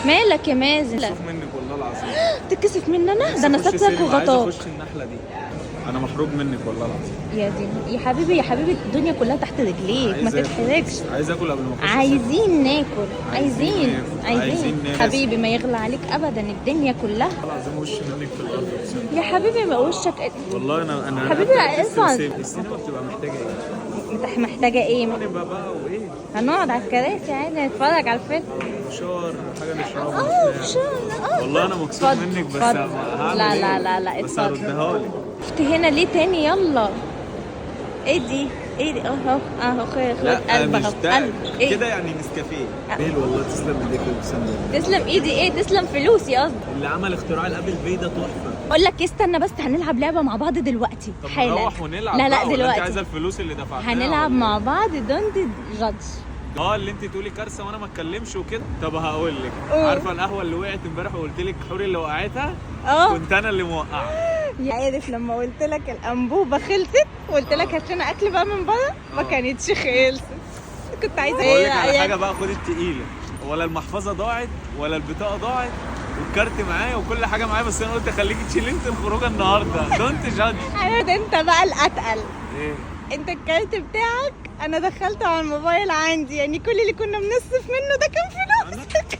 مالك يا مازن؟ مكسوف منك والله العظيم. تتكسف مني انا؟ ده انا ساترك وغطاك. عايز اخش النحله دي. انا محروق منك والله العظيم. يا دي يا حبيبي، يا حبيبي الدنيا كلها تحت رجليك، ما تتحركش. عايز اكل قبل ما اخش. عايزين ناكل، عايزين ناكل. حبيبي ما يغلى عليك ابدا الدنيا كلها. والله العظيم وش منك في الارض. يا حبيبي ما وشك. والله انا حبيبي اصعد. السينما بتبقى محتاجه ايه؟ انت محتاجه ايه؟ نبقى بقى وايه؟ هنقعد على الكراسي عادي نتفرج على الفيلم. فشار حاجه نشربها. فشار. والله انا مكسوف منك بس هعمل لا إيه؟ لا لا لا بس اتفضل. هردها لك. شفت هنا ليه تاني؟ يلا ايه دي؟ ايه دي؟ اهو خد قلب اهو قلب. ايه كده يعني نسكافيه. ايه والله تسلم ايديك وتسلم. تسلم ايدي ايه؟ تسلم فلوسي قصدي. اللي عمل اختراع الابل باي ده تحفه. اقول لك استنى بس، هنلعب لعبه مع بعض دلوقتي حالا. نروح ونلعب. لا لا ولا دلوقتي. انت عايزه الفلوس اللي دفعتها؟ هنلعب مع بعض دونت جادج. اللي انت تقولي كارثه وانا ما اتكلمش وكده. طب هقول لك، قول. عارفه القهوه اللي وقعت امبارح وقلت لك حوري اللي وقعتها؟ اه كنت انا اللي موقعها. عارف لما قلت لك الانبوبه خلصت وقلت لك هات لنا اكل بقى من بره، ما كانتش خلصت. كنت عايزه بقول لك على حاجه بقى، خد التقيله. ولا المحفظه ضاعت ولا البطاقه ضاعت والكارت معايا وكل حاجه معايا، بس انا قلت خليكي تشيلي انت الخروجه النهارده. دونت جادج. عارف انت بقى الاتقل. ايه؟ انت الكارت بتاعك انا دخلته على الموبايل عندي، يعني كل اللي كنا بنصرف منه ده كان فلوسك.